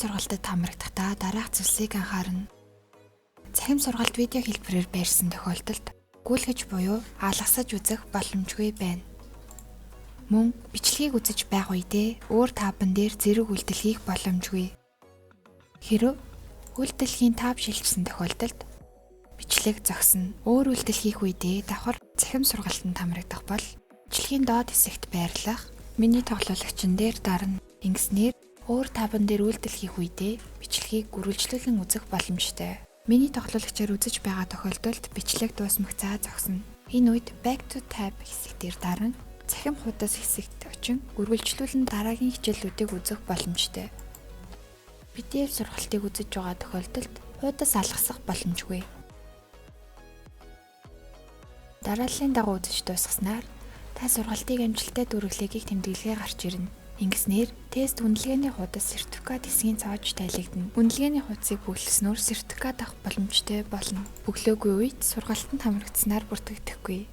сургалтад хамрагдахдаа дараах зүйлсийг анхаарна. Цахим сургалт видео хэлбэрээр байрсан тохиолдолд гүйлгэж буюу алгасаж үзэх боломжгүй байна. Мөн бичлэгийг үзэж байх үедээ өөр таабан дээр зэрэг үйлдэл хийх боломжгүй. Хэрэв үйлдэл хийн тааб шилжсэн тохиолдолд бичлэг зогсно. Өөр үйлдэл хийх үедээ давхар цахим сургалтанд хамрагдах бол бичлэгийн доод хэсэгт байрлах миний тоглоулагчин дээр дарна. Ингэснээр өөр таабан дээр үйлдэл хийх үедээ бичлэгийг үргэлжлүүлэн үзэх боломжтой. Миний тоглоулагчаар үзэж байгаа тохиолдолд бичлэг дуусмагцаа зогсно. Энэ үед Back to Tab хэсэг дээр дарна. Цахим хуудас хэсэгт очин үргэлжлүүлэн дараагийн хичээлүүдийг үзэх боломжтой. PDF сургалтыг үзэж байгаа тохиолдолд хуудас алгасах боломжгүй. Дарааллын дагуу үзэж дуусгаснаар та сургалтыг амжилттай дүүрэглэгийг тэмдэглэгээ гарч ирнэ. Ингэснээр тест үнэлгээний хуудас сертификат хэсгийн цоож тайлагдана. Үнэлгээний хуудсыг бүглэснээр сертификат авах боломжтой болно. Бүглөөгүй үед сургалтанд хамрагдсанаар бүртгэгдэхгүй.